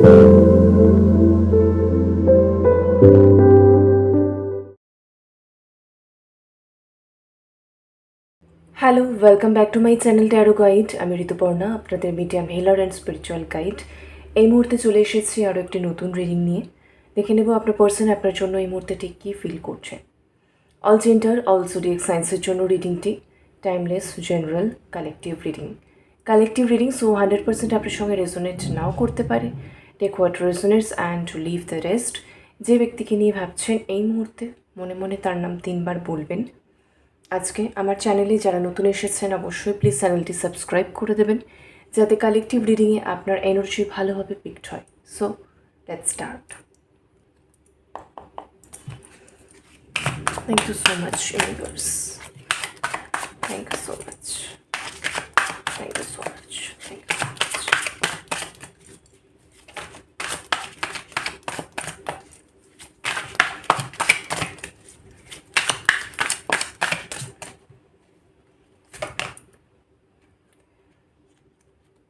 Hello, welcome back to my channel tarot guide. আমি ঋতুপর্ণা, আপনাদের medium healer and spiritual guide. এই মুহূর্তে চলে এসেছি আরও একটি নতুন রিডিং নিয়ে। দেখে নেব আপনার পার্সন আপনার জন্য এই মুহূর্তে ঠিক কী ফিল করছে। অল জেন্ডার, অল জোডিয়াক সায়েন্সের জন্য রিডিংটি timeless, general, collective reading. Collective reading, so 100% আপনার সঙ্গে রেজোনেট নাও করতে পারে। Take what resonates and to leave the rest. যে ব্যক্তিকে নিয়ে ভাবছেন এই মুহূর্তে মনে মনে তার নাম 3 বার বলবেন। আজকে আমার চ্যানেলে যারা নতুন এসেছেন অবশ্যই প্লিজ চ্যানেলটি সাবস্ক্রাইব করে দেবেন, যাতে কালেকটিভ রিডিংয়ে আপনার এনার্জি ভালোভাবে পিকড হয়। So let's start. Thank you so much universe, thank you so much, thank you so much, thank you so much.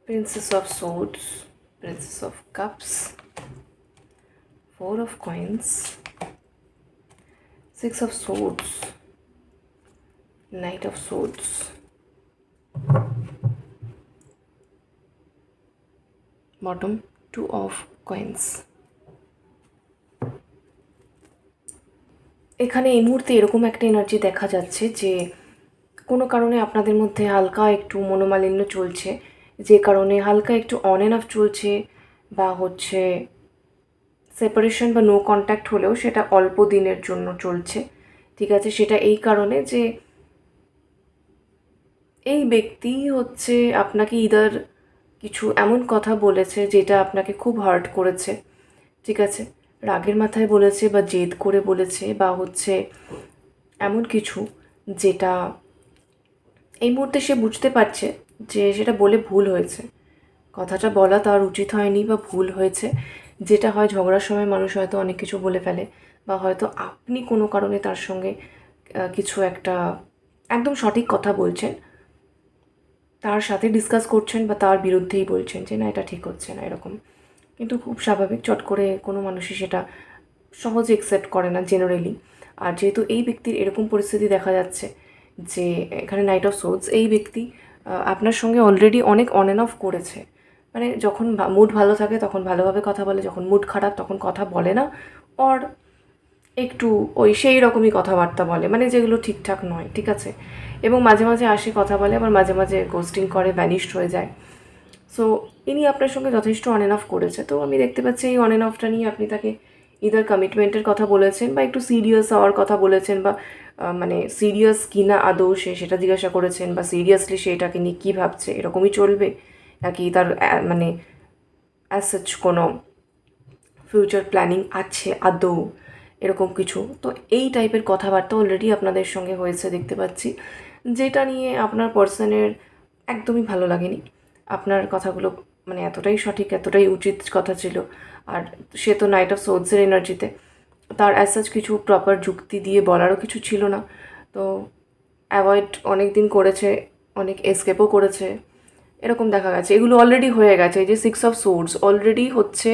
Princess of Swords, Princess of Cups, 4 of Coins, 6 of Swords, Knight of Swords, bottom 2 of Coins। এখানে এই মুহূর্তে এরকম একটা energy দেখা যাচ্ছে যে কোনো কারণে আপনাদের মধ্যে হালকা একটু মনোমালিন্য চলছে, যে কারণে হালকা একটু অন অ্যান্ড অফ চলছে, বা হচ্ছে সেপারেশন বা নো কন্ট্যাক্ট হলেও সেটা অল্প দিনের জন্য চলছে। ঠিক আছে, সেটা এই কারণে যে এই ব্যক্তি হচ্ছে আপনাকে ইদার কিছু এমন কথা বলেছে যেটা আপনাকে খুব হার্ট করেছে। ঠিক আছে, রাগের মাথায় বলেছে বা জেদ করে বলেছে, বা হচ্ছে এমন কিছু যেটা এই মুহূর্তে সে বুঝতে পারছে যে সেটা বলে ভুল হয়েছে, কথাটা বলা তার উচিত হয়নি বা ভুল হয়েছে। যেটা হয় ঝগড়ার সময় মানুষ হয়তো অনেক কিছু বলে ফেলে, বা হয়তো আপনি কোনো কারণে তার সঙ্গে কিছু একটা একদম সঠিক কথা বলছেন, তার সাথে ডিসকাস করছেন বা তার বিরুদ্ধেই বলছেন যে না এটা ঠিক হচ্ছে না এরকম। কিন্তু খুব স্বাভাবিক, চট করে কোনো মানুষই সেটা সহজে অ্যাকসেপ্ট করে না জেনারেলি। আর যেহেতু এই ব্যক্তির এরকম পরিস্থিতি দেখা যাচ্ছে যে এখানে নাইট অফ সোর্ডস, এই ব্যক্তি আপনার সঙ্গে অলরেডি অনেক অন অ্যান্ড অফ করেছে। মানে যখন মুড ভালো থাকে তখন ভালোভাবে কথা বলে, যখন মুড খারাপ তখন কথা বলে না, অর একটু ওই সেই রকমই কথাবার্তা বলে, মানে যেগুলো ঠিকঠাক নয়। ঠিক আছে, এবং মাঝে মাঝে আসে কথা বলে, আবার মাঝে মাঝে গোস্টিং করে, ভ্যানিশড হয়ে যায়। সো ইনি আপনার সঙ্গে যথেষ্ট অন অ্যান্ড অফ করেছে। তো আমি দেখতে পাচ্ছি এই অন অ্যান্ড অফটা নিয়ে আপনি তাকে ইদার কমিটমেন্টের কথা বলেছেন, বা একটু সিরিয়াস হওয়ার কথা বলেছেন, বা মানে সিরিয়াস কি না আদৌ সে সেটা জিজ্ঞাসা করেছেন, বা সিরিয়াসলি সে এটাকে নিয়ে কী ভাবছে, এরকমই চলবে নাকি তার মানে অ্যাজ সাচ কোনো ফিউচার প্ল্যানিং আছে আদৌ, এরকম কিছু। তো এই টাইপের কথাবার্তা অলরেডি আপনাদের সঙ্গে হয়েছে দেখতে পাচ্ছি, যেটা নিয়ে আপনার পার্সনের একদমই ভালো লাগেনি। আপনার কথাগুলো মানে এতটাই সঠিক, এতটাই উচিত কথা ছিল। আর সে তো নাইট অফ সোর্ডসের এনার্জিতে, তার অ্যাজ সাচ কিছু প্রপার যুক্তি দিয়ে বলারও কিছু ছিল না। তো অ্যাভয়েড অনেক দিন করেছে, অনেক এসকেপও করেছে, এরকম দেখা গেছে। এগুলো অলরেডি হয়ে গেছে। এই যে 6 অফ সোর্ডস অলরেডি হচ্ছে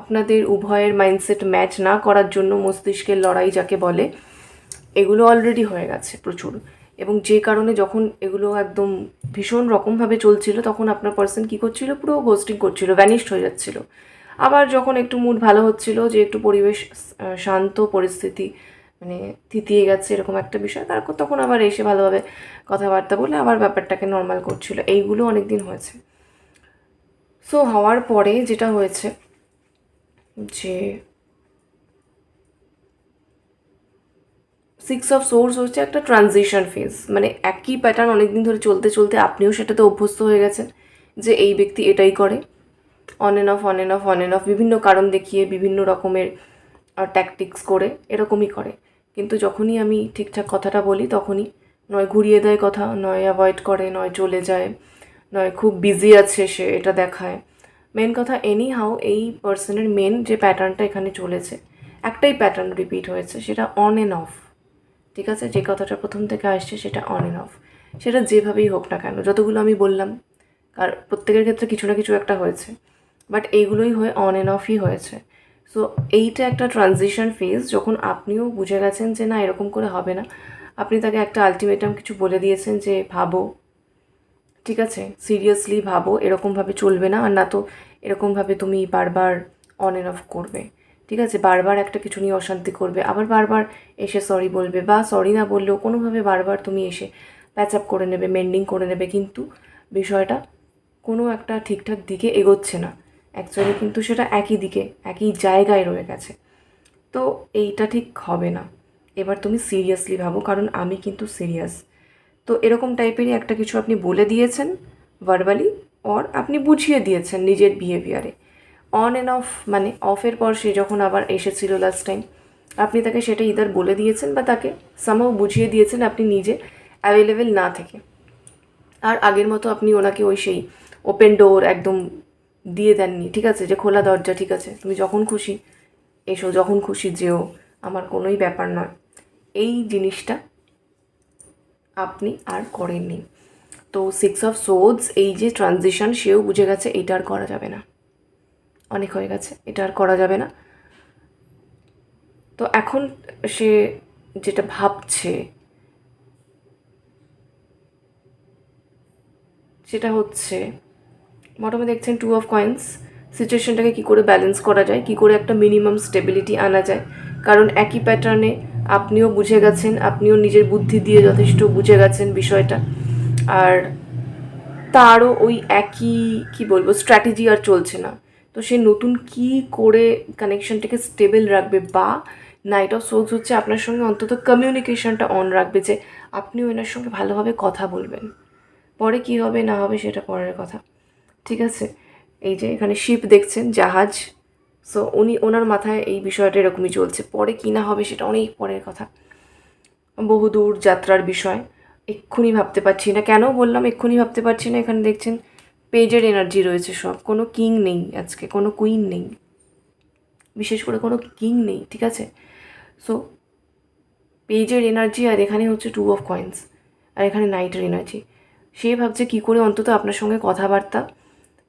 আপনাদের উভয়ের মাইন্ডসেট ম্যাচ না করার জন্য মস্তিষ্কের লড়াই যাকে বলে, এগুলো অলরেডি হয়ে গেছে প্রচুর। এবং যে কারণে যখন এগুলো একদম ভীষণ রকমভাবে চলছিল তখন আপনার পার্সন কী করছিল, পুরো গোস্টিং করছিল, ভ্যানিশড হয়ে যাচ্ছিল। আবার যখন একটু মুড ভালো হচ্ছিল, যে একটু পরিবেশ শান্ত, পরিস্থিতি মানে থিতিয়ে গেছে এরকম একটা বিষয়, তারপর তখন আবার এসে ভালোভাবে কথাবার্তা বলে আবার ব্যাপারটাকে নর্মাল করছিল। এইগুলো অনেক দিন হয়েছে। সো হওয়ার পরে যেটা হয়েছে যে 6 অফ সোর্স হচ্ছে একটা ট্রানজিশন ফেজ, মানে একই প্যাটার্ন অনেক দিন ধরে চলতে চলতে আপনিও সেটাতে অভ্যস্ত হয়ে গেছেন যে এই ব্যক্তি এটাই করে, on and of on and of on and of, বিভিন্ন কারণ দেখিয়ে বিভিন্ন রকমের ট্যাকটিক্স করে এরকমই করে। কিন্তু যখনই আমি ঠিকঠাক কথাটা বলি তখনই নয় ঘুরিয়ে দেয় কথা, নয় অ্যাভয়েড করে, নয় চলে যায়, নয় খুব বিজি আছে সে এটা দেখায়। মেন কথা এনি হাউ এই পার্সনের মেন যে প্যাটার্নটা এখানে চলেছে, একটাই প্যাটার্ন রিপিট হয়েছে, সেটা অন অ্যান্ড অফ। ঠিক আছে, যে কথাটা প্রথম থেকে আসছে সেটা অন অ্যান্ড অফ, সেটা যেভাবেই হোক না কেন, যতগুলো আমি বললাম, আর প্রত্যেকের ক্ষেত্রে কিছু না কিছু একটা হয়েছে। বাট এইগুলোই হয়ে অন অ্যান্ড অফই হয়েছে। সো এইটা একটা ট্রানজিশন ফেজ, যখন আপনিও বুঝে গেছেন যে না এরকম করে হবে না, আপনি তাকে একটা আলটিমেটাম কিছু বলে দিয়েছেন যে ভাবো, ঠিক আছে, সিরিয়াসলি ভাবো, এরকমভাবে চলবে না, আর না তো এরকমভাবে তুমি বারবার অন অ্যান্ড অফ করবে, ঠিক আছে, বারবার একটা কিছু নিয়ে অশান্তি করবে, আবার বারবার এসে সরি বলবে, বা সরি না বললেও কোনোভাবে বারবার তুমি এসে প্যাচ আপ করে নেবে, মেন্ডিং করে নেবে, কিন্তু বিষয়টা কোনো একটা ঠিকঠাক দিকে এগোচ্ছে না, অ্যাকচুয়ালি কিন্তু সেটা একই দিকে একই জায়গায় রয়ে গেছে। তো এইটা ঠিক হবে না, এবার তুমি সিরিয়াসলি ভাবো, কারণ আমি কিন্তু সিরিয়াস। তো এরকম টাইপেরই একটা কিছু আপনি বলে দিয়েছেন ভার্বালি, অর আপনি বুঝিয়ে দিয়েছেন নিজের বিহেভিয়ারে। অন অ্যান্ড অফ মানে অফের পর সে যখন আবার এসেছিল লাস্ট টাইম, আপনি তাকে সেটা ইদার বলে দিয়েছেন বা তাকে সামহাও বুঝিয়ে দিয়েছেন আপনি নিজে অ্যাভেলেবেল না থেকে। আর আগের মতো আপনি ওনাকে ওই সেই ওপেন ডোর একদম দিয়ে দেননি, ঠিক আছে, যে খোলা দরজা, ঠিক আছে তুমি যখন খুশি এসো, যখন খুশি যেও, আমার কোনোই ব্যাপার নয়, এই জিনিসটা আপনি আর করেননি। তো 6 অফ সোর্ডস এই যে ট্রানজিশন, সেও বুঝে গেছে এটা আর করা যাবে না, অনেক হয়ে গেছে, এটা আর করা যাবে না। তো এখন সে যেটা ভাবছে সেটা হচ্ছে, বটমে দেখছেন 2 অফ কয়েন্স, সিচুয়েশনটাকে কী করে ব্যালেন্স করা যায়, কী করে একটা মিনিমাম স্টেবিলিটি আনা যায়, কারণ একই প্যাটার্নে আপনিও বুঝে গেছেন, আপনিও নিজের বুদ্ধি দিয়ে যথেষ্ট বুঝে গেছেন বিষয়টা, আর তারও ওই একই কি বলবো স্ট্র্যাটেজি আর চলছে না। তো সে নতুন কি করে কানেকশনটাকে স্টেবল রাখবে, বা নাইট অফ সোলস হচ্ছে আপনার সঙ্গে অন্তত কমিউনিকেশনটা অন রাখবে, যে আপনিও এনার সঙ্গে ভালোভাবে কথা বলবেন, পরে কি হবে না হবে সেটা পরের কথা, ঠিক আছে। এই যে এখানে শিপ দেখছেন, জাহাজ, সো ওনার মাথায় এই বিষয়টা এরকমই চলছে, পরে কী না হবে সেটা অনেক পরের কথা, বহুদূর যাত্রার বিষয়, এক্ষুনি ভাবতে পারছি না। কেন বললাম এক্ষুনি ভাবতে পারছি না, এখানে দেখছেন পেজের এনার্জি রয়েছে সব, কোনো কিং নেই আজকে, কোনো কুইন নেই, বিশেষ করে কোনো কিং নেই, ঠিক আছে। সো পেজের এনার্জি, আর এখানে হচ্ছে 2 অফ কয়েন্স, আর এখানে নাইটের এনার্জি। সে ভাবছে কী করে অন্তত আপনার সঙ্গে কথাবার্তা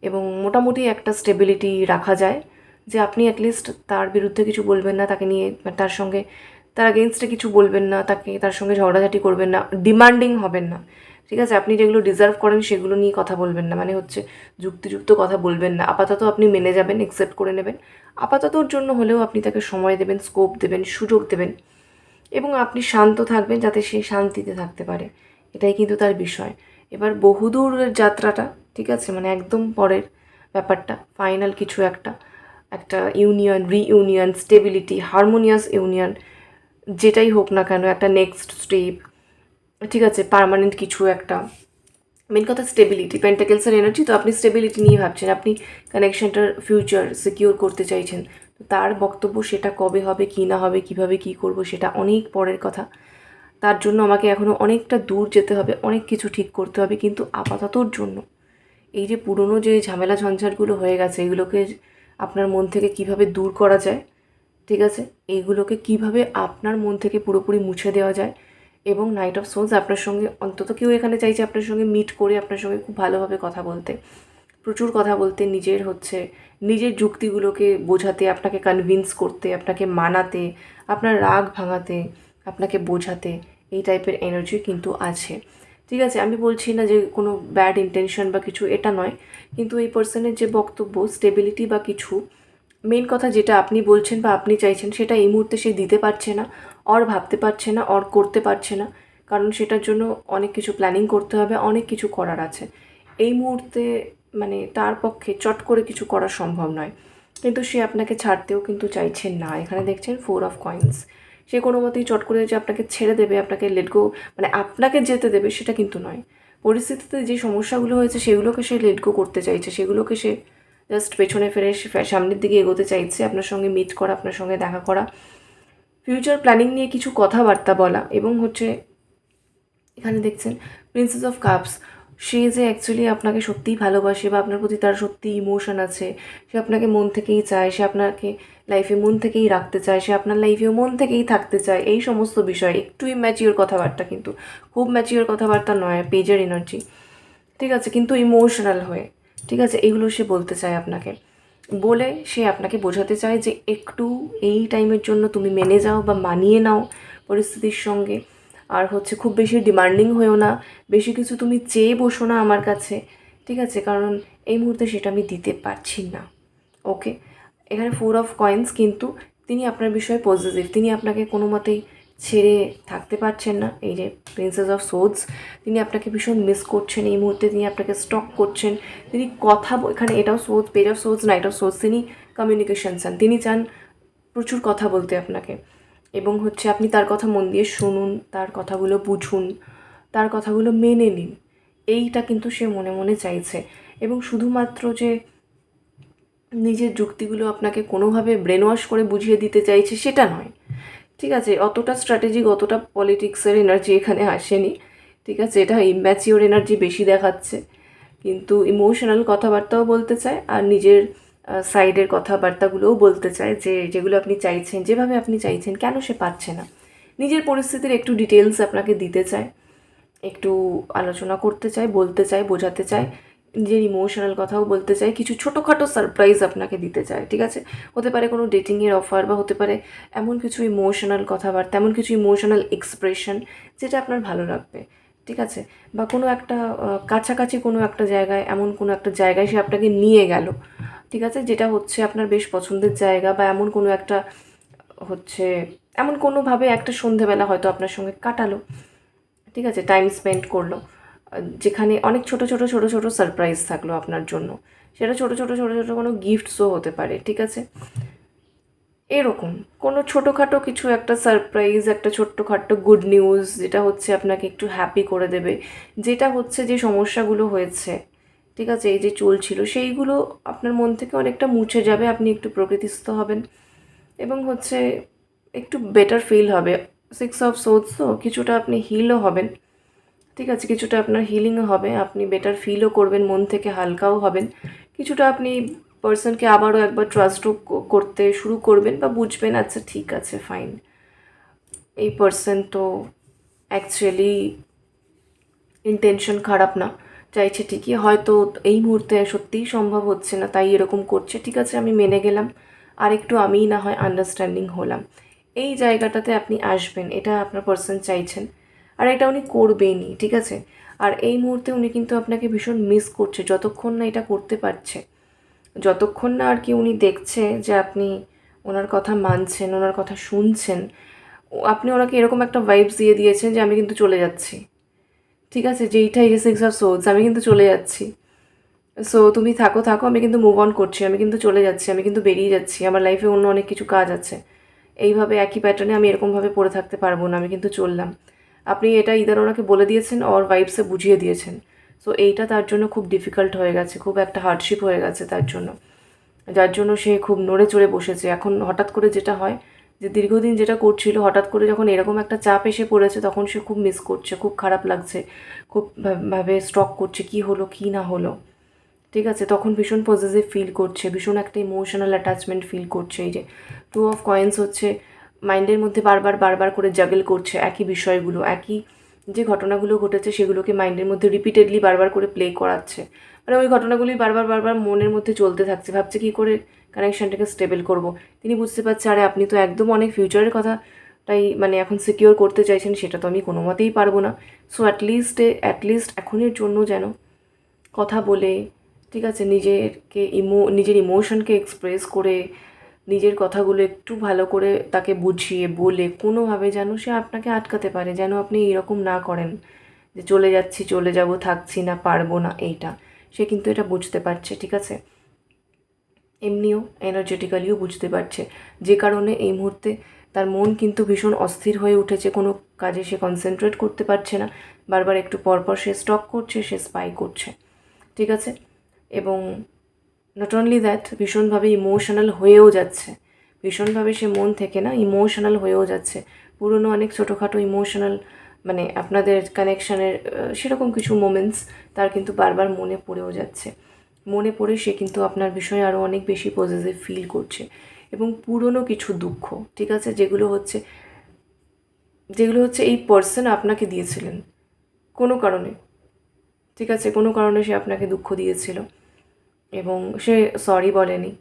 এবং মোটামুটি একটা স্টেবিলিটি রাখা যায়, যে আপনি অ্যাটলিস্ট তার বিরুদ্ধে কিছু বলবেন না, তাকে নিয়ে তার সঙ্গে তার এগেনস্টে কিছু বলবেন না, তার সঙ্গে ঝগড়াঝাটি করবেন না, ডিমান্ডিং হবেন না, ঠিক আছে, আপনি যেগুলো ডিজার্ভ করেন সেগুলো নিয়ে কথা বলবেন না, মানে হচ্ছে যুক্তিযুক্ত কথা বলবেন না, আপাতত আপনি মেনে যাবেন, অ্যাকসেপ্ট করে নেবেন, আপাততর জন্য হলেও আপনি তাকে সময় দেবেন, স্কোপ দেবেন, সুযোগ দেবেন, এবং আপনি শান্ত থাকবেন যাতে সে শান্তিতে থাকতে পারে, এটাই কিন্তু তার বিষয়। এবার বহুদূরের যাত্রাটা, ঠিক আছে, মানে একদম পরের ব্যাপারটা, ফাইনাল কিছু একটা একটা union, reunion, stability, harmonious union, যেটাই হোক না কেন, একটা নেক্সট স্টেপ, ঠিক আছে, পার্মানেন্ট কিছু একটা, মেন কথা স্টেবিলিটি, পেন্টাকেলসের এনার্জি, তো আপনি স্টেবিলিটি নিয়ে ভাবছেন, আপনি কানেকশনটার ফিউচার সিকিউর করতে চাইছেন, তো তার বক্তব্য সেটা কবে হবে, কী না হবে, কীভাবে কী করব সেটা অনেক পরের কথা, তার জন্য আমাকে এখনও অনেকটা দূর যেতে হবে, অনেক কিছু ঠিক করতে হবে, কিন্তু আপাততর জন্য এই যে পুরনো যে ঝামেলা ঝঞ্ঝাটগুলো হয়ে গেছে, এগুলোকে আপনার মন থেকে কিভাবে দূর করা যায়, ঠিক আছে, এইগুলোকে কিভাবে আপনার মন থেকে পুরোপুরি মুছে দেওয়া যায়, এবং নাইট অফ সোলস আপনার সঙ্গে অন্তত কেউ এখানে চাইছে আপনার সঙ্গে মিট করে আপনার সঙ্গে খুব ভালোভাবে কথা বলতে, প্রচুর কথা বলতে, নিজের যুক্তিগুলোকে বোঝাতে, আপনাকে কনভিন্স করতে, আপনাকে মানাতে, আপনার রাগ ভাঙাতে, আপনাকে বোঝাতে, এই টাইপের এনার্জি কিন্তু আছে, ঠিক আছে। আমি বলছি না যে কোনো ব্যাড ইন্টেনশন বা কিছু, এটা নয়, কিন্তু এই পার্সনের যে বক্তব্য স্টেবিলিটি বা কিছু, মেন কথা যেটা আপনি বলছেন বা আপনি চাইছেন সেটা এই মুহূর্তে সে দিতে পারছে না, অর ভাবতে পারছে না, অর করতে পারছে না, কারণ সেটার জন্য অনেক কিছু প্ল্যানিং করতে হবে, অনেক কিছু করার আছে এই মুহূর্তে, মানে তার পক্ষে চট করে কিছু করা সম্ভব নয়, কিন্তু সে আপনাকে ছাড়তেও কিন্তু চাইছেন না। এখানে দেখছেন 4 অফ কয়েন্স, সে কোনো মতেই চট করে যে আপনাকে ছেড়ে দেবে, আপনাকে লেট গো, মানে আপনাকে যেতে দেবে সেটা কিন্তু নয়, পরিস্থিতিতে যে সমস্যাগুলো হয়েছে সেগুলোকে সে লেট গো করতে চাইছে, সেগুলোকে সে জাস্ট পেছনে ফিরে সামনের দিকে এগোতে চাইছে, আপনার সঙ্গে মিট করা, আপনার সঙ্গে দেখা করা, ফিউচার প্ল্যানিং নিয়ে কিছু কথাবার্তা বলা, এবং হচ্ছে এখানে দেখছেন প্রিন্সেস অফ কাপস, সে যে অ্যাকচুয়ালি আপনাকে সত্যিই ভালোবাসে বা আপনার প্রতি তার সত্যি ইমোশন আছে, সে আপনাকে মন থেকেই চায়, সে আপনাকে লাইফে মন থেকেই রাখতে চায়, সে আপনার লাইফেও মন থেকেই থাকতে চায়, এই সমস্ত বিষয়, একটু ম্যাচিওর কথাবার্তা, কিন্তু খুব ম্যাচিওর কথাবার্তা নয়, পেজের এনার্জি, ঠিক আছে, কিন্তু ইমোশনাল হয়ে, ঠিক আছে, এগুলো সে বলতে চায় আপনাকে। বলে সে আপনাকে বোঝাতে চায় যে একটু এই টাইমের জন্য তুমি মেনে যাও বা মানিয়ে নাও পরিস্থিতির সঙ্গে। আর হচ্ছে খুব বেশি ডিমান্ডিং হয়েও না, বেশি কিছু তুমি চেয়ে বসো না আমার কাছে, ঠিক আছে? কারণ এই মুহূর্তে সেটা আমি দিতে পারছি না। ওকে, এখানে 4 অফ কয়েন্স, কিন্তু তিনি আপনার বিষয়ে পজিটিভ, তিনি আপনাকে কোনো মতেই ছেড়ে থাকতে পারছেন না। এই যে প্রিন্সেস অফ সোর্ডস, তিনি আপনাকে ভীষণ মিস করছেন এই মুহূর্তে, তিনি আপনাকে স্টক করছেন, তিনি কথা এখানে এটাও সোর্স, পেজ অফ সোর্স না, এটাও সোর্স, তিনি কমিউনিকেশন চান, তিনি চান প্রচুর কথা বলতে আপনাকে, এবং হচ্ছে আপনি তার কথা মন দিয়ে শুনুন, তার কথাগুলো বুঝুন, তার কথাগুলো মেনে নিন। এইটা কিন্তু সে মনে মনে চাইছে। এবং শুধুমাত্র যে নিজের যুক্তিগুলো আপনাকে কোনোভাবে ব্রেন ওয়াশ করে বুঝিয়ে দিতে চাইছে সেটা নয়, ঠিক আছে? অতটা স্ট্র্যাটেজিক, অতটা পলিটিক্সের এনার্জি এখানে আসেনি, ঠিক আছে? এটা ইম্যাচিওর এনার্জি বেশি দেখাচ্ছে, কিন্তু ইমোশনাল কথাবার্তাও বলতে চায় আর নিজের সাইডের কথাবার্তাগুলোও বলতে চায়, যে যেগুলো আপনি চাইছেন, যেভাবে আপনি চাইছেন, কেন সে পাচ্ছে না। নিজের পরিস্থিতির একটু ডিটেলস আপনাকে দিতে চায়, একটু আলোচনা করতে চায়, বলতে চায়, বোঝাতে চায়, নিজের ইমোশনাল কথাও বলতে চায়, কিছু ছোটোখাটো সারপ্রাইজ আপনাকে দিতে চায়, ঠিক আছে? হতে পারে কোনো ডেটিংয়ের অফার, বা হতে পারে এমন কিছু ইমোশনাল কথাবার্তা, এমন কিছু ইমোশনাল এক্সপ্রেশন যেটা আপনার ভালো লাগবে, ঠিক আছে? বা কোনো একটা কাছাকাছি কোনো একটা জায়গায়, এমন কোনো একটা জায়গায় সে আপনাকে নিয়ে গেল, ঠিক আছে? যেটা হচ্ছে আপনার বেশ পছন্দের জায়গা, বা এমন কোনো একটা হচ্ছে, এমন কোনোভাবে একটা সন্ধেবেলা হয়তো আপনার সঙ্গে কাটালো, ঠিক আছে? টাইম স্পেন্ড করলো, যেখানে অনেক ছোট ছোট ছোট ছোট সারপ্রাইজ থাকলো আপনার জন্য, সেটা ছোট ছোট ছোট ছোট কোনো গিফটসও হতে পারে, ঠিক আছে? এরকম কোনো ছোটোখাটো কিছু একটা সারপ্রাইজ, একটা ছোট্টখাট্টো গুড নিউজ, যেটা হচ্ছে আপনাকে একটু হ্যাপি করে দেবে, যেটা হচ্ছে যে সমস্যাগুলো হয়েছে, ঠিক আছে, এই যে চলছিল, সেইগুলো আপনার মন থেকে অনেকটা মুছে যাবে, আপনি একটু প্রকৃতিস্থ হবেন, এবং হচ্ছে একটু বেটার ফিল হবে। 6 অফ সোর্ডস, তো কিছুটা আপনি হিলও হবেন, ঠিক আছে? কিছুটা আপনার হিলিংও হবে, আপনি বেটার ফিলও করবেন, মন থেকে হালকাও হবেন, কিছুটা আপনি পার্সনকে আবারও একবার ট্রাস্টও করতে শুরু করবেন, বা বুঝবেন আচ্ছা ঠিক আছে ফাইন, এই পার্সন তো অ্যাকচুয়ালি ইন্টেনশন খারাপ না, চাইছে ঠিকই, হয়তো এই মুহূর্তে সত্যিই সম্ভব হচ্ছে না তাই এরকম করছে, ঠিক আছে আমি মেনে গেলাম, আর একটু আমিই না হয় আন্ডারস্ট্যান্ডিং হলাম। এই জায়গাটাতে আপনি আসবেন, এটা আপনার পার্সন চাইছেন, আর এটা উনি করবেনই, ঠিক আছে? আর এই মুহূর্তে উনি কিন্তু আপনাকে ভীষণ মিস করছে, যতক্ষণ না এটা করতে পারছে, যতক্ষণ না আর কি উনি দেখছে যে আপনি ওনার কথা মানছেন, ওনার কথা শুনছেন। আপনি ওনাকে এরকম একটা ভাইবস দিয়ে দিয়েছেন যে আমি কিন্তু চলে যাচ্ছি, ঠিক আছে? যেইটা এই যে 6 অফ সোর্ডস, আমি কিন্তু চলে যাচ্ছি, সো তুমি থাকো থাকো, আমি কিন্তু মুভ অন করছি, আমি কিন্তু চলে যাচ্ছি, আমি কিন্তু বেরিয়ে যাচ্ছি, আমার লাইফে অন্য অনেক কিছু কাজ আছে, এইভাবে একই প্যাটার্নে আমি এরকমভাবে পড়ে থাকতে পারবো না, আমি কিন্তু চললাম। আপনি এটা ইদার ওনাকে বলে দিয়েছেন অর ভাইবসে বুঝিয়ে দিয়েছেন। সো এইটা তার জন্য খুব ডিফিকাল্ট হয়ে গেছে, খুব একটা হার্ডশিপ হয়ে গেছে তার জন্য, যার জন্য সে খুব নড়ে চড়ে বসেছে। এখন হঠাৎ করে যেটা হয়, যে দীর্ঘদিন যেটা করছিল, হঠাৎ করে যখন এরকম একটা চাপ এসে পড়েছে, তখন সে খুব মিস করছে, খুব খারাপ লাগছে, খুব ভাবে স্টক করছে কী হলো কী না হলো, ঠিক আছে? তখন ভীষণ পজিটিভ ফিল করছে, ভীষণ একটা ইমোশনাল অ্যাটাচমেন্ট ফিল করছে। এই যে 2 অফ কয়েন্স হচ্ছে মাইন্ডের মধ্যে বারবার বারবার করে জাগল করছে একই বিষয়গুলো, একই যে ঘটনাগুলো ঘটেছে সেগুলোকে মাইন্ডের মধ্যে রিপিটেডলি বারবার করে প্লে করাচ্ছে, মানে ওই ঘটনাগুলি বারবার বারবার মনের মধ্যে চলতে থাকছে, ভাবছে কী করে কানেকশানটাকে স্টেবল করব। তিনি বুঝতে পারছে আরে আপনি তো একদম অনেক ফিউচারের কথাটাই মানে এখন সিকিওর করতে চাইছেন, সেটা তো আমি কোনো মতেই পারবো না। সো অ্যাটলিস্ট এখনের জন্য যেন কথা বলে, ঠিক আছে, নিজের ইমোশনকে এক্সপ্রেস করে, নিজের কথাগুলো একটু ভালো করে তাকে বুঝিয়ে বলে কোনোভাবে যেন সে আপনাকে আটকাতে পারে, যেন আপনি এরকম না করেন যে চলে যাচ্ছি, চলে যাব, থাকছি না, পারবো না, এইটা সে কিন্তু এটা বুঝতে পারছে, ঠিক আছে? এমনিও এনার্জেটিক্যালিও বুঝতে পারছে, যে কারণে এই মুহূর্তে তার মন কিন্তু ভীষণ অস্থির হয়ে উঠেছে, কোনো কাজে সে কনসেন্ট্রেট করতে পারছে না, বারবার একটু পরপর সে স্টক করছে, সে স্পাই করছে, ঠিক আছে? এবং নট অনলি দ্যাট, ভীষণভাবে ইমোশনাল হয়েও যাচ্ছে, ভীষণভাবে সে মন থেকে না ইমোশনাল হয়েও যাচ্ছে, পুরনো অনেক ছোটোখাটো ইমোশনাল মানে আপনাদের কানেকশানের সেরকম কিছু মোমেন্টস তার কিন্তু বারবার মনে পড়েও যাচ্ছে, মনে পড়ে সে কিন্তু আপনার বিষয়ে আরও অনেক বেশি পজিটিভ ফিল করছে। এবং পুরনো কিছু দুঃখ, ঠিক আছে, যেগুলো হচ্ছে এই পার্সন আপনাকে দিয়েছিলেন কোনো কারণে, ঠিক আছে, কোনো কারণে সে আপনাকে দুঃখ দিয়েছিল এবং সে সরি বলেনি,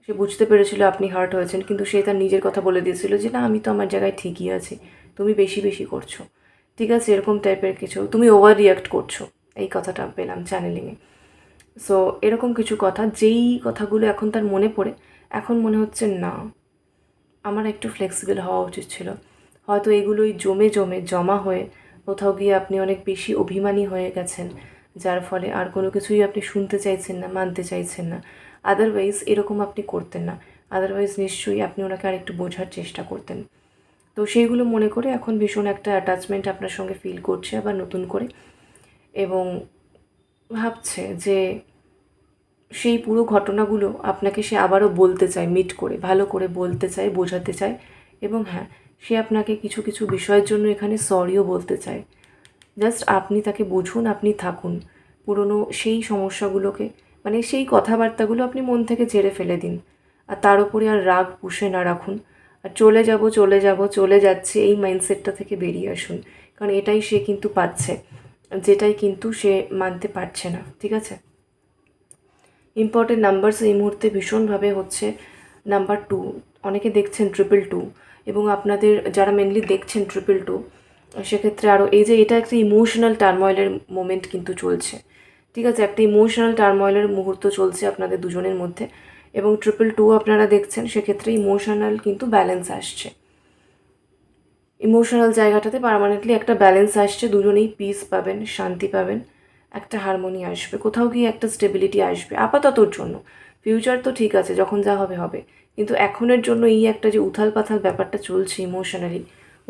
সে বুঝতে পেরেছিল আপনি হার্ট হয়েছেন, কিন্তু সে তার নিজের কথা বলে দিয়েছিল যে না, আমি তো আমার জায়গায় ঠিকই আছি, তুমি বেশি বেশি করছো, ঠিক আছে, এরকম টাইপের কিছু, তুমি ওভার রিয়াক্ট করছো, এই কথাটা পেলাম চ্যানেলিংয়ে। সো এরকম কিছু কথা, যেই কথাগুলো এখন তার মনে পড়ে, এখন মনে হচ্ছে না, আমার একটু ফ্লেক্সিবল হওয়া উচিত ছিল। হয়তো এগুলোই জমে জমে জমা হয়ে কোথাও গিয়ে আপনি অনেক বেশি অভিমানী হয়ে গেছেন, যার ফলে আর কোনো কিছুই আপনি শুনতে চাইছেন না, মানতে চাইছেন না। আদারওয়াইজ এরকম আপনি করতেন না, আদারওয়াইজ নিশ্চয়ই আপনি ওনাকে আরেকটু বোঝার চেষ্টা করতেন। তো সেইগুলো মনে করে এখন ভীষণ একটা অ্যাটাচমেন্ট আপনার সঙ্গে ফিল করছে আবার নতুন করে, এবং ভাবছে যে সেই পুরো ঘটনাগুলো আপনাকে সে আবারও বলতে চায়, মিট করে ভালো করে বলতে চায়, বোঝাতে চায়, এবং হ্যাঁ, সে আপনাকে কিছু কিছু বিষয়ের জন্য এখানে সরিও বলতে চায়। জাস্ট আপনি তাকে বুঝুন, আপনি থাকুন, পুরনো সেই সমস্যাগুলোকে, মানে সেই কথাবার্তাগুলো আপনি মন থেকে ঝেড়ে ফেলে দিন, আর তার উপরে আর রাগ পুষে না রাখুন, আর চলে যাব চলে যাব চলে যাচ্ছে এই মাইন্ডসেটটা থেকে বেরিয়ে আসুন, কারণ এটাই সে কিন্তু পাচ্ছে, যেটাই কিন্তু সে মানতে পারছে না, ঠিক আছে। ইম্পর্টেন্ট নাম্বারস এই মুহূর্তে ভীষণভাবে হচ্ছে নাম্বার 2, অনেকে দেখছেন 222, এবং আপনাদের যারা মেনলি দেখছেন 222, সেক্ষেত্রে আরও এই যে এটা একটা ইমোশনাল টার্ময়েলের মোমেন্ট কিন্তু চলছে, ঠিক আছে, একটা ইমোশনাল টার্ময়েলের মুহূর্ত চলছে আপনাদের দুজনের মধ্যে, এবং 222 আপনারা দেখছেন, সেক্ষেত্রে ইমোশনাল কিন্তু ব্যালেন্স আসছে, ইমোশনাল জায়গাটাতে পার্মানেন্টলি একটা ব্যালেন্স আসছে, দুজনেই পিস পাবেন, শান্তি পাবেন, একটা হারমোনি আসবে, কোথাও গিয়ে একটা স্টেবিলিটি আসবে আপাততর জন্য। ফিউচার তো ঠিক আছে, যখন যা হবে হবে, কিন্তু এখনের জন্য এই একটা যে উথাল পাথাল ব্যাপারটা চলছে ইমোশনালি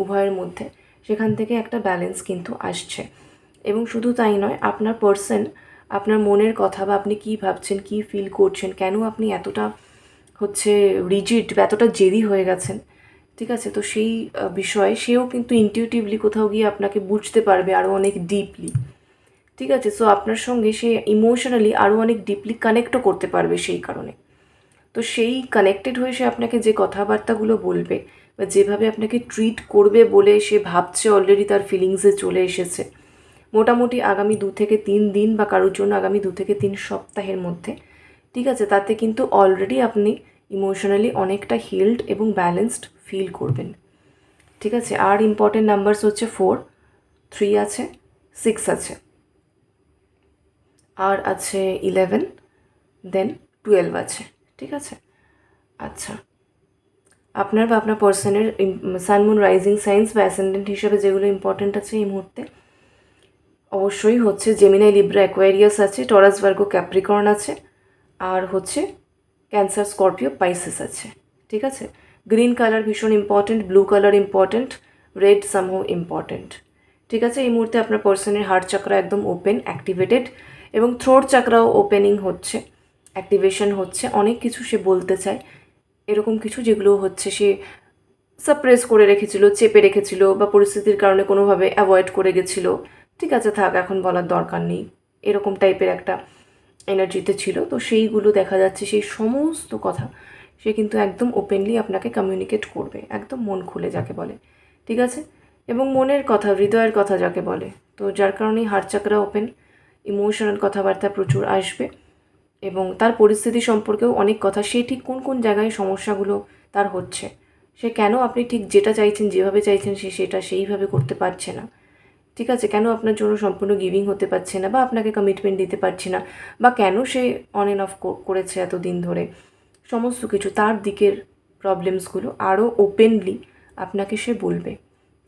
উভয়ের মধ্যে, সেখান থেকে একটা ব্যালেন্স কিন্তু আসছে। এবং শুধু তাই নয়, আপনার পার্সন আপনার মনের কথা বা আপনি কী ভাবছেন, কী ফিল করছেন, কেন আপনি এতটা হচ্ছে রিজিড বা এতটা জেদি হয়ে গেছেন, ঠিক আছে, তো সেই বিষয়ে সেও কিন্তু ইনটিউটিভলি কোথাও গিয়ে আপনাকে বুঝতে পারবে আরও অনেক ডিপলি, ঠিক আছে। সো আপনার সঙ্গে সে ইমোশনালি আরও অনেক ডিপলি কানেক্টও করতে পারবে সেই কারণে। তো সেই কানেক্টেড হয়ে সে আপনাকে যে কথাবার্তাগুলো বলবে বা যেভাবে আপনাকে ট্রিট করবে বলে সে ভাবছে, অলরেডি তার ফিলিংসে চলে এসেছে, মোটামুটি আগামী 2 থেকে 3 দিন বা কারোর জন্য আগামী 2 থেকে 3 সপ্তাহের মধ্যে, ঠিক আছে, তাতে কিন্তু অলরেডি আপনি ইমোশনালি অনেকটা হিলড এবং ব্যালেন্সড ফিল করবেন, ঠিক আছে। আর ইম্পর্টেন্ট নাম্বারস হচ্ছে 4, 3 আছে, 6 আছে, আর আছে 11, দেন 12 আছে, ঠিক আছে। আচ্ছা, আপনার বা আপনার পার্সনের সান মুন রাইজিং সাইন্স বা অ্যাসেন্ডেন্ট হিসেবে যেগুলো ইম্পর্টেন্ট আছে এই মুহূর্তে, অবশ্যই হচ্ছে জেমিনাই, লিব্রা, অ্যাকোয়ারিয়াস আছে, টরাস, ভার্গো, ক্যাপ্রিকর্ন আছে, আর হচ্ছে ক্যান্সার, স্করপিও, পাইসেস আছে, ঠিক আছে। গ্রিন কালার ভীষণ important, blue colour important, red somehow important, ঠিক আছে। এই মুহূর্তে আপনার পার্সনের হার্ট চাকরা একদম ওপেন, অ্যাক্টিভেটেড, এবং থ্রোট চাকরাও ওপেনিং হচ্ছে, অ্যাক্টিভেশন হচ্ছে, অনেক কিছু সে বলতে চায়, এরকম কিছু যেগুলো হচ্ছে সে সাপ্রেস করে রেখেছিল, চেপে রেখেছিল, বা পরিস্থিতির কারণে কোনোভাবে অ্যাভয়েড করে গেছিলো, ঠিক আছে, থাক, এখন বলার দরকার নেই, এরকম টাইপের একটা এনার্জিতে ছিল। তো সেইগুলো দেখা যাচ্ছে, সেই সমস্ত কথা সে কিন্তু একদম ওপেনলি আপনাকে কমিউনিকেট করবে, একদম মন খুলে যাকে বলে, ঠিক আছে, এবং মনের কথা, হৃদয়ের কথা যাকে বলে। তো যার কারণেই হার্ট চাকরা ওপেন, ইমোশনাল কথাবার্তা প্রচুর আসবে, এবং তার পরিস্থিতি সম্পর্কেও অনেক কথা, সে ঠিক কোন কোন জায়গায় সমস্যাগুলো তার হচ্ছে, সে কেন আপনি ঠিক যেটা চাইছেন, যেভাবে চাইছেন, সে সেটা সেইভাবে করতে পারছে না, ঠিক আছে, কেন আপনার জন্য সম্পূর্ণ গিভিং হতে পারছে না, বা আপনাকে কমিটমেন্ট দিতে পারছে না, বা কেন সে অন অ্যান্ড অফ করেছে এতদিন ধরে, সমস্ত কিছু তার দিকের প্রবলেমসগুলো আরও ওপেনলি আপনাকে সে বলবে,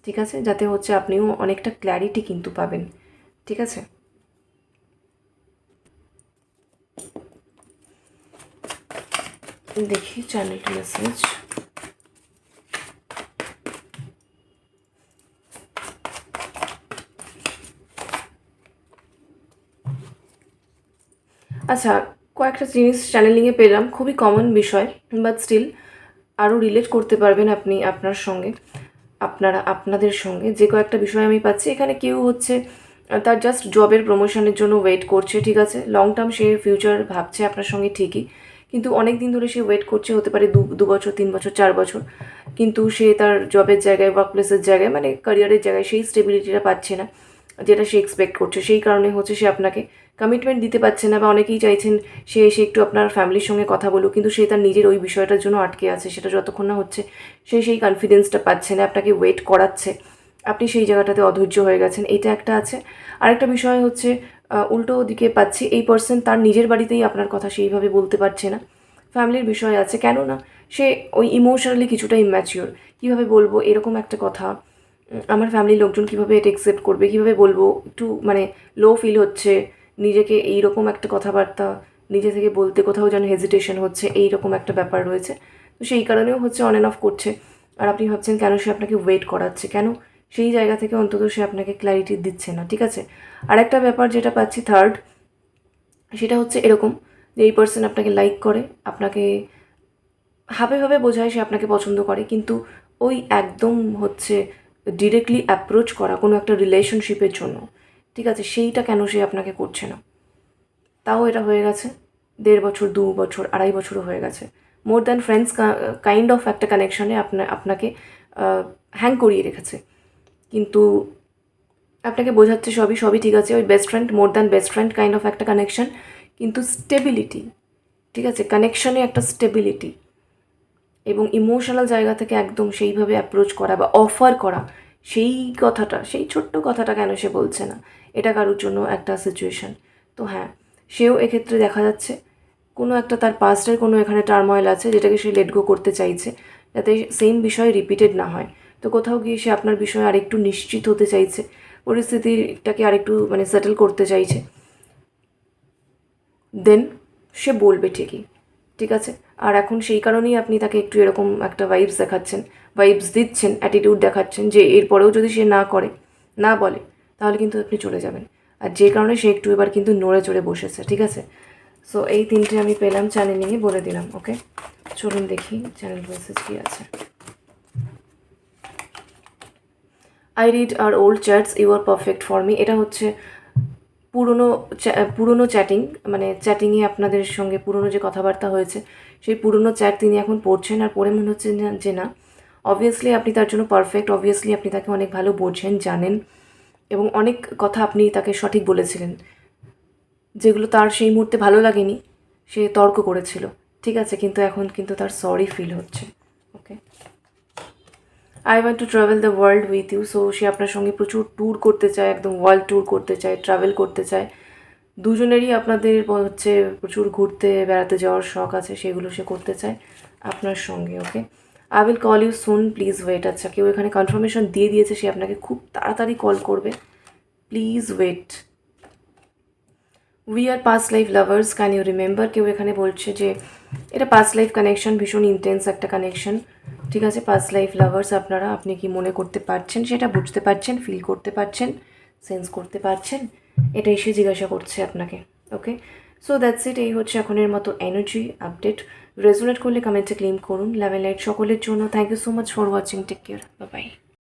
ঠিক আছে, যাতে হচ্ছে আপনিও অনেকটা ক্ল্যারিটি কিন্তু পাবেন, ঠিক আছে। দেখি চ্যানেলটি মেসেজ। আচ্ছা, কয়েকটা জিনিস চ্যানেলিংয়ে পেলাম, খুবই কমন বিষয়, বাট স্টিল আরও রিলেট করতে পারবেন আপনি আপনার সঙ্গে, আপনারা আপনাদের সঙ্গে। যে কয়েকটা বিষয় আমি পাচ্ছি, এখানে কেউ হচ্ছে তার জাস্ট জবের প্রমোশনের জন্য ওয়েট করছে, ঠিক আছে, লং টার্ম সে ফিউচার ভাবছে আপনার সঙ্গে ঠিকই, কিন্তু অনেক দিন ধরে সে ওয়েট করছে, হতে পারে 2 বছর, 3 বছর, 4 বছর, কিন্তু সে তার জবের জায়গায়, ওয়ার্ক প্লেসের জায়গায়, মানে ক্যারিয়ারের জায়গায় সেই স্টেবিলিটিটা পাচ্ছে না যেটা সে এক্সপেক্ট করছে, সেই কারণে হচ্ছে সে আপনাকে কমিটমেন্ট দিতে পারছে না, বা অনেকেই চাইছেন সে এসে একটু আপনার ফ্যামিলির সঙ্গে কথা বলুক, কিন্তু সে তার নিজের ওই বিষয়টার জন্য আটকে আছে। সেটা যতক্ষণ না হচ্ছে সে সেই কনফিডেন্সটা পাচ্ছে না, আপনাকে ওয়েট করাচ্ছে, আপনি সেই জায়গাটাতে অধৈর্য হয়ে গেছেন, এইটা একটা আছে। আরেকটা বিষয় হচ্ছে উল্টো দিকে পাচ্ছি এই পার্সন তার নিজের বাড়িতেই আপনার কথা সেইভাবে বলতে পারছে না, ফ্যামিলির বিষয় আছে, কেন না সে ওই ইমোশনালি কিছুটা ইম্যাচিওর। কীভাবে বলবো এরকম একটা কথা, আমার ফ্যামিলির লোকজন কীভাবে এটা অ্যাকসেপ্ট করবে, কীভাবে বলবো, একটু মানে লো ফিল হচ্ছে, নিজেকে এইরকম একটা কথাবার্তা নিজে থেকে বলতে কোথাও যেন হেজিটেশন হচ্ছে, এইরকম একটা ব্যাপার রয়েছে। তো সেই কারণেও হচ্ছে অন অ্যান্ড অফ করছে। আর আপনি ভাবছেন কেন সে আপনাকে ওয়েট করাচ্ছে, কেন সেই জায়গা থেকে অন্তত সে আপনাকে ক্ল্যারিটি দিচ্ছে না, ঠিক আছে। আর একটা ব্যাপার যেটা পাচ্ছি থার্ড, সেটা হচ্ছে এরকম যে এই পার্সন আপনাকে লাইক করে, আপনাকে হাবে ভাবে বোঝায় সে আপনাকে পছন্দ করে, কিন্তু ওই একদম হচ্ছে ডিরেক্টলি অ্যাপ্রোচ করা কোনো একটা রিলেশনশিপের জন্য, ঠিক আছে, সেইটা কেন সে আপনাকে করছে না। তাও এটা হয়ে গেছে 1.5 বছর, 2 বছর, 2.5 বছরও হয়ে গেছে। More than friends kind of একটা কানেকশানে আপনাকে হ্যাং করিয়ে রেখেছে, কিন্তু আপনাকে বোঝাচ্ছে সবই ঠিক আছে, ওই best friend, more than best friend kind of একটা কানেকশান, কিন্তু স্টেবিলিটি, ঠিক আছে, কানেকশানে একটা স্টেবিলিটি এবং ইমোশনাল জায়গা থেকে একদম সেইভাবে অ্যাপ্রোচ করা বা অফার করা, সেই কথাটা, সেই ছোট্ট কথাটা কেন সে বলছে না, এটা কারোর জন্য একটা সিচুয়েশান। তো হ্যাঁ, সেও এক্ষেত্রে দেখা যাচ্ছে কোনো একটা তার পাস্টের কোনো এখানে টার্ময়েল আছে যেটাকে সে লেট গো করতে চাইছে, যাতে সেম বিষয় রিপিটেড না হয়। তো কোথাও গিয়ে সে আপনার বিষয়ে আরেকটু নিশ্চিত হতে চাইছে, পরিস্থিতিটাকে আরেকটু মানে সেটেল করতে চাইছে, দেন সে বলবে ঠিকই, ঠিক আছে। আর এখন সেই কারণেই আপনি তাকে একটু এরকম একটা ভাইবস দেখাচ্ছেন, ভাইবস দিচ্ছেন, অ্যাটিটিউড দেখাচ্ছেন যে এরপরেও যদি সে না করে, না বলে, তাহলে কিন্তু আপনি চলে যাবেন। আর যে কারণে সে একটু এবার কিন্তু নড়ে চড়ে বসেছে, ঠিক আছে। সো এই 3টে আমি পেলাম, চ্যানেলিংয়ে বলে দিলাম, ওকে। চলুন দেখি চ্যানেল মেসেজ কী আছে। I read our old chats, you are perfect for me. এটা হচ্ছে পুরনো চ্যাটিং, মানে চ্যাটিংয়ে আপনাদের সঙ্গে পুরনো যে কথাবার্তা হয়েছে সেই পুরনো চ্যাট তিনি এখন পড়ছেন, আর পড়ে মনে হচ্ছে যে না, অবভিয়াসলি আপনি তার জন্য পারফেক্ট, অবভিয়াসলি আপনি তাকে অনেক ভালো বোঝেন, জানেন, এবং অনেক কথা আপনি তাকে সঠিক বলেছিলেন, যেগুলো তার সেই মুহূর্তে ভালো লাগেনি, সে তর্ক করেছিল, ঠিক আছে, কিন্তু এখন কিন্তু তার সরি ফিল হচ্ছে, okay. I want to travel the world with you. So সে আপনার সঙ্গে প্রচুর ট্যুর করতে চায়, একদম ওয়ার্ল্ড ট্যুর করতে চায়, ট্রাভেল করতে চায়। দুজনেরই আপনাদের হচ্ছে প্রচুর ঘুরতে বেড়াতে যাওয়ার শখ আছে, সেগুলো সে করতে চায় আপনার সঙ্গে, okay. I will call you soon, please wait. আচ্ছা, কেউ এখানে কনফার্মেশন দিয়ে দিয়েছে সে আপনাকে খুব তাড়াতাড়ি কল করবে, please wait. We are past life lovers, can you remember. কেউ এখানে বলছে যে এটা পাস্ট লাইফ কানেকশন, ভীষণ ইন্টেন্স একটা কানেকশন, ঠিক আছে। পাস্ট লাইফ লাভার্স আপনারা, আপনি কি মনে করতে পারছেন, সেটা বুঝতে পারছেন, ফিল করতে পারছেন, সেন্স করতে পারছেন, এটাই সে জিজ্ঞাসা করছে আপনাকে, ওকে। সো দ্যাটস ইট, এই হচ্ছে এখনের মতো এনার্জি আপডেট। রেজোনেট করলে কমেন্টে ক্লেম করুন। লাভ এন্ড লাইট সকলের জন্য। Thank you so much for watching, take care, bye by.